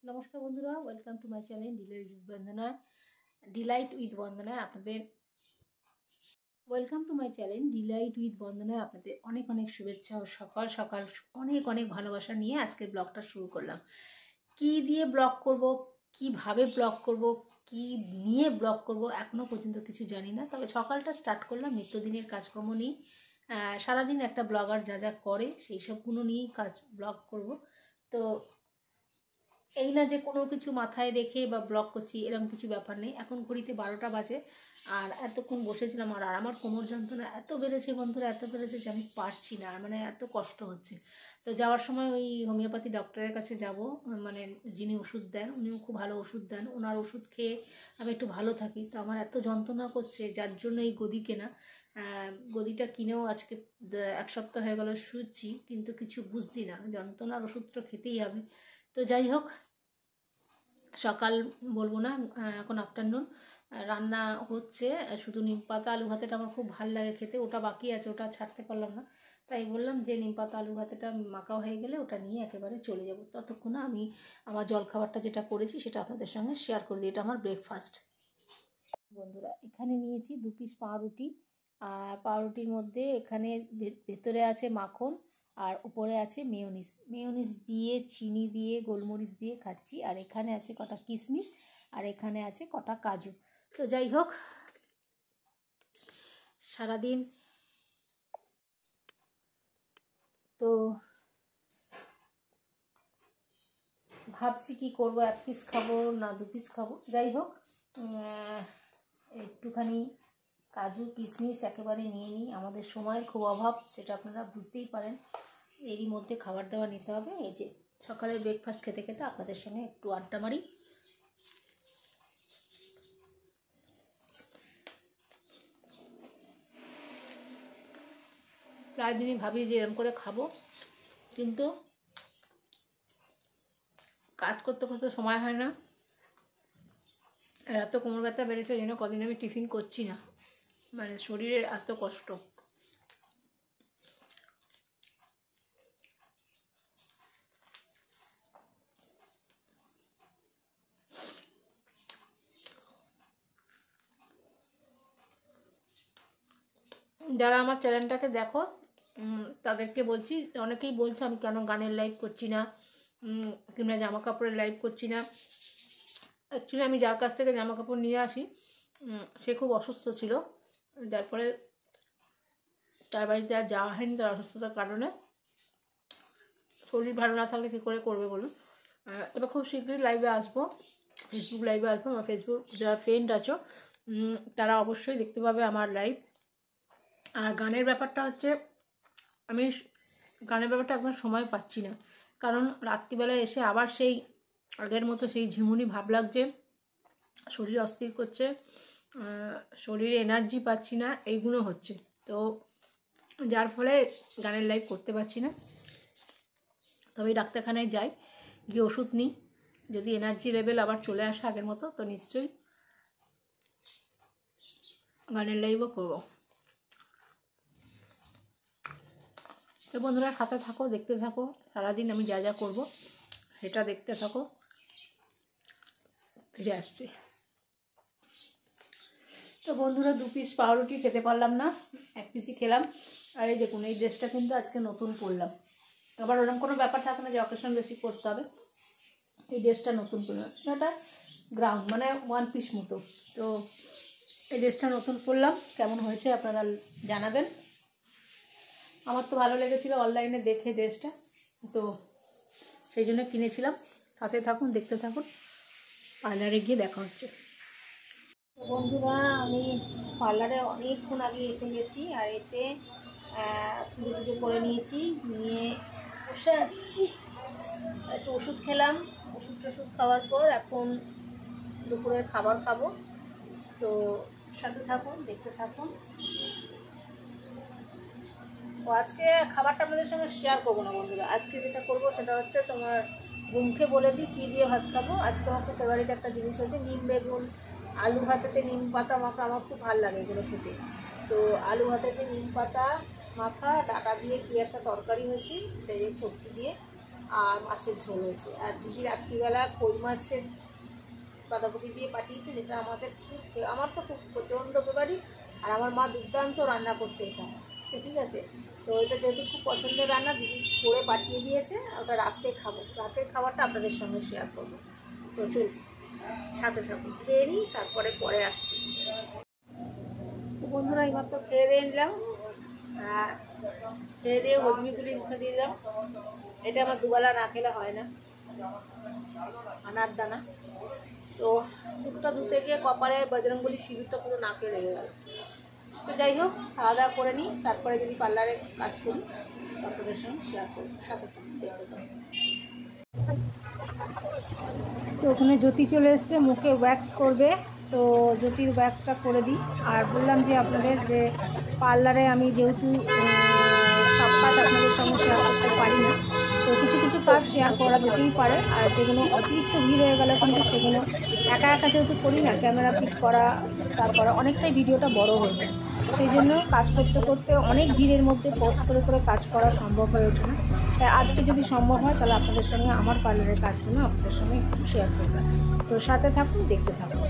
নমস্কার বন্ধুরা, welcome to my channel delight with Bandana. আপনাদের welcome to my channel delight with Bandana. আপনাদের অনেক অনেক শুভেচ্ছা ও সকাল সকাল অনেক অনেক ভালোবাসা নিয়ে আজকের ব্লগটা শুরু করলাম। কি দিয়ে ব্লগ করব, কিভাবে ব্লগ করব, কি নিয়ে ব্লগ করব এখনও পর্যন্ত কিছু জানি না। তবে সকালটা স্টার্ট করলাম নিত্যদিনের কাজকর্ম নিয়ে। সারাদিন একটা ব্লগার যা যা করে সেই সবগুলো নিয়েই ব্লগ করব। তো এই না যে কোনো কিছু মাথায় রেখে বা ব্লগ করছি এরকম কিছু ব্যাপার নেই। এখন ঘড়িতে 12টা বাজে আর এতক্ষণ বসেছিলাম আর আমার কোমর যন্ত্রণা এত বেড়েছে বন্ধুরা, এত বেড়েছে যে আমি পারছি না, মানে এত কষ্ট হচ্ছে। তো যাওয়ার সময় ওই হোমিওপ্যাথি ডক্টরের কাছে যাব, মানে যিনি ওষুধ দেন উনিও খুব ভালো ওষুধ দেন, ওনার ওষুধ খেয়ে আমি একটু ভালো থাকি। তো আমার এত যন্ত্রণা করছে যার জন্য এই গদি কেনা। গদিটা কিনেও আজকে 1 সপ্তাহ হয়ে গেল শুচ্ছি, কিন্তু কিছু বুঝছি না, যন্ত্রণার ওষুধটা খেতেই হবে। তো যাই হোক, সকাল বলবো না, এখন আফটারনুন রান্না হচ্ছে। শুধু নিম পাতা আলু ভাতেটা আমার খুব ভালো লাগে খেতে, ওটা বাকি আছে, ওটা ছাড়তে পারলাম না। তাই বললাম যে নিম পাতা আলু ভাতেটা মাখা হয়ে গেলে ওটা নিয়ে একেবারে চলে যাব। ততক্ষণে আমি আমার জলখাবারটা যেটা করেছি সেটা আপনাদের সঙ্গে শেয়ার করে দিই। এটা আমার ব্রেকফাস্ট বন্ধুরা। এখানে নিয়েছি 2 পিস পাউরুটি, আর পাউরুটির মধ্যে এখানে ভেতরে আছে মাখন আর উপরে আছে মেয়োনিজ দিয়ে চিনি দিয়ে গোলমরিচ দিয়ে খাচ্ছি। আর এখানে আছে কটা কিশমিশ আর এখানে আছে কটা কাজু। তো যাই হোক, সারাদিন তো ভাবছি কি করব, 1 পিস খাবো না 2 পিস খাবো। যাই হোক, একটুখানি কাজু কিশমিশ একেবারে নিয়ে নিই। আমাদের সময়ের খুব অভাব, সেটা আপনারা বুঝতেই পারেন। এরই মধ্যে খাবার দাবার নিতে হবে। এই যে সকালের ব্রেকফাস্ট খেতে খেতে আপনাদের সঙ্গে একটু আড্ডা মারি। প্রায় দিনই ভাবি যে এরকম করে খাবো, কিন্তু কাজ করতে করতে সময় হয় না। আর এত কোমর ব্যথা বেড়েছে যেন কদিন আমি টিফিন করছি না, মানে শরীরের এত কষ্ট। যারা আমার চ্যানেলটাকে দেখো তাদেরকে বলছি, অনেকেই বলছে আমি কেন গানের লাইভ করছি না কিংবা জামা কাপড়ের লাইভ করছি না। অ্যাকচুয়ালি আমি যার কাছ থেকে জামা কাপড় নিয়ে আসি সে খুব অসুস্থ ছিল, যার ফলে তার বাড়িতে আর যাওয়া হয়নি তার অসুস্থতার কারণে। শরীর ভালো না থাকলে কী করে করবে বলুন। তবে খুব শীঘ্রই লাইভে আসবো, ফেসবুক লাইভে আসবো। আমার ফেসবুক যারা ফ্রেন্ড আছো তারা অবশ্যই দেখতে পাবে আমার লাইভ। আর গানের ব্যাপারটা হচ্ছে, আমি গানের ব্যাপারটা একদম সময় পাচ্ছি না, কারণ রাত্রিবেলায় এসে আবার সেই আগের মতো সেই ঝিমুনি ভাব লাগছে, শরীর অস্থির করছে, শরীরে এনার্জি পাচ্ছি না, এইগুলো হচ্ছে। তো যার ফলে গানের লাইভ করতে পারছি না। তবে ডাক্তারখানায় যাই, গিয়ে ওষুধ নিই, যদি এনার্জি লেভেল আবার চলে আসে আগের মতো তো নিশ্চয়ই গানের লাইভও করবো। তো বন্ধুরা সাথে থাকো, দেখতে থাকো, সারাদিন আমি যা যা করবো সেটা দেখতে থাকো। ফিরে আসছি। তো বন্ধুরা 2 পিস পাউরুটি খেতে পারলাম না, 1 পিসই খেলাম। আর এই দেখুন, এই ড্রেসটা কিন্তু আজকে নতুন পরলাম। আবার ওরকম কোনো ব্যাপার থাকে না যে অকেশন বেশি করতে হবে। এই ড্রেসটা নতুন পরলাম, এটা গ্রাউন্ড মানে 1 পিস মতো। তো এই ড্রেসটা নতুন পরলাম, কেমন হয়েছে আপনারা জানাবেন। আমার তো ভালো লেগেছিলো অনলাইনে দেখে ড্রেসটা, তো সেই জন্য কিনেছিলাম। সাথে থাকুন, দেখতে থাকুন, পার্লারে গিয়ে দেখা হচ্ছে। তো বন্ধুরা আমি পার্লারে অনেকক্ষণ আগে এসে গেছি, আর এসে পুজো টুজো করে নিয়েছি, নিয়ে বসে আছি। একটু ওষুধ খেলাম, ওষুধ খাওয়ার পর এখন দুপুরের খাবার খাবো। তো সাথে থাকুন, দেখতে থাকুন। তো আজকে খাবারটা আপনাদের সঙ্গে শেয়ার করবো না বন্ধুরা। আজকে যেটা করবো সেটা হচ্ছে, তোমার মুখে বলে দিই কী দিয়ে ভাত খাবো। আজকে আমার খুব ফেভারিট একটা জিনিস হচ্ছে নিম বেগুন আলু ভাতেতে নিম পাতা মাখা। আমার খুব ভালো লাগে এগুলো খেতে। তো আলু ভাতেতে নিম পাতা মাখা, ডাটা দিয়ে কী একটা তরকারি হয়েছে, সেই সবজি দিয়ে আর মাছের ঝোল হয়েছে। আর দিদি রাত্রিবেলা কই মাছের বাঁধাকপি দিয়ে পাঠিয়েছে, যেটা আমার তো খুব প্রচণ্ড ফেভারিট। আর আমার মা দুর্দান্ত রান্না করতে এটা, তো ঠিক আছে। তো এটা যেহেতু খুব পছন্দের রান্না, দিদি করে পাঠিয়ে দিয়েছে, ওটা রাত্রে খাবো। রাতের খাবারটা আপনাদের সঙ্গে শেয়ার করবো। তো চল সাথে থাকুন, খেয়ে নিই, তারপরে পরে আসছি। তো বন্ধুরা এইমাত্র খেয়ে দিয়ে নিলাম, খেয়ে দিয়ে হজমিগুলি মুখে দিয়ে দিলাম। এটা আমার দুবেলা না খেলে হয় না, আনার দানা। তো মুখটা ধুতে গিয়ে কপালে বজরংবলী সিঁদুরটা পুরো নাকে লেগে গেল। তো যাই হোক, খাওয়া দাওয়া করে নিই, তারপরে যদি পার্লারে কাজ করি আপনাদের সঙ্গে শেয়ার করব, সাথে দেখতে পাবো। তো ওখানে জ্যোতি চলে এসছে, মুখে ওয়্যাক্স করবে। তো জ্যোতির ওয়্যাক্সটা করে দিই। আর বললাম যে আপনাদের যে পার্লারে আমি যেহেতু সব কাজ আপনাদের সঙ্গে শেয়ার করতে পারি না, তো কিছু কিছু কাজ শেয়ার করা যেতেই পারে। আর যেগুলো অতিরিক্ত ভিড় হয়ে গেলে কিন্তু সেগুলো একা একা যেহেতু করি না, ক্যামেরা ফিট করা, তারপরে অনেকটাই ভিডিওটা বড় হয়ে যায়। সেই জন্য কাজ করতে করতে অনেক ভিড়ের মধ্যে পোস্ট করে করে কাজ করা সম্ভব হয়ে ওঠে না। তাই আজকে যদি সম্ভব হয় তাহলে আপনাদের সঙ্গে আমার পার্লারের কাজগুলো আপনাদের সঙ্গে একটু শেয়ার করবেন। তো সাথে থাকুন, দেখতে থাকুন।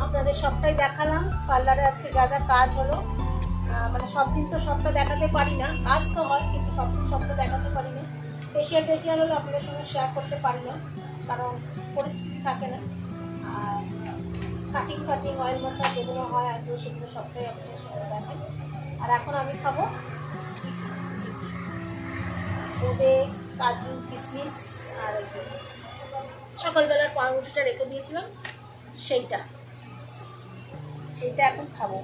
আপনাদের সবটাই দেখালাম পার্লারে আজকে যা যা কাজ হলো। মানে সব দিন তো সবটা দেখাতে পারি না, কাজ তো হয় কিন্তু সব দিন সবটা দেখাতে পারি না। ফেশিয়াল হলে আপনাদের সঙ্গে শেয়ার করতে পারি না, কারণ পরিস্থিতি থাকে না। আর কাটিং অয়েল মাসাজ যেগুলো হয় আর সেগুলো সবটাই আপনাদের সঙ্গে দেখাই। আর এখন আমি খাবো দুধে কাজু কিশমিশ আর সকালবেলার পাউরুটিটা রেখে দিয়েছিলাম, সেইটা এখন খাবো।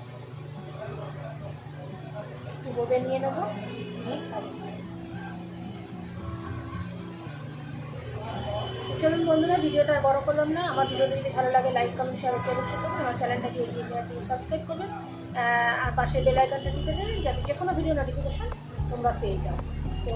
একটু বোঁদে নিয়ে নেবো, নিয়ে খাবো। চলুন বন্ধুরা, ভিডিওটা আর বড় করলাম না। আমার ভিডিওটা যদি ভালো লাগে লাইক কমেন্ট শেয়ার অবশ্যই করবেন। আমার চ্যানেলটাকে এগিয়ে নেওয়ার জন্য সাবস্ক্রাইব করবেন, আর পাশে বেল আইকনটা টিপে দেবেন যাতে যে কোনো ভিডিও নোটিফিকেশন তোমরা পেয়ে যাও। তো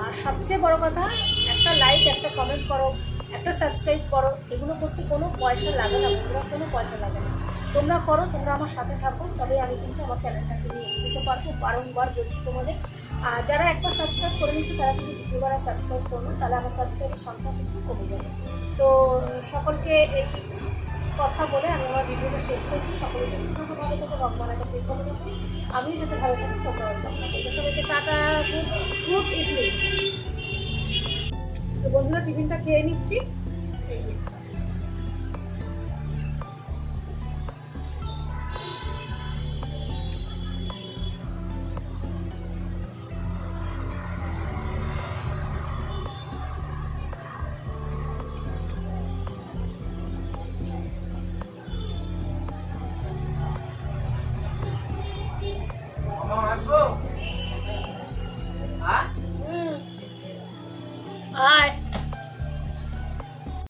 আর সবচেয়ে বড় কথা, একটা লাইক, একটা কমেন্ট করো, একটা সাবস্ক্রাইব করো। এগুলো করতে কোনো পয়সা লাগে না বন্ধুরা, কোনো পয়সা লাগে না। তোমরা করো, তোমরা আমার সাথে থাকো, তবে আমি কিন্তু আমার চ্যানেলটাকে নিয়ে এগিয়ে যেতে পারবো। বারংবার বলছি তোমাদের। আর যারা একবার সাবস্ক্রাইব করে নিচ্ছি তারা কিন্তু দ্বিতীয়বার সাবস্ক্রাইব করবো, তাহলে আমার সাবস্ক্রাইবের সংখ্যা কিন্তু কমে যাবে। তো সকলকে এই কথা বলে আমি আমার ভিডিওটা শেষ করছি। সকলে সুস্থ থাকো, ভালো থাকো, ভগবানের কাছে ভালো থাকি, আমিও যাতে ভালো থাকি, তোমরা সবাইকে টাটা, গুড ইভিনিং। তো বন্ধুরা টিফিনটা খেয়ে নিচ্ছি।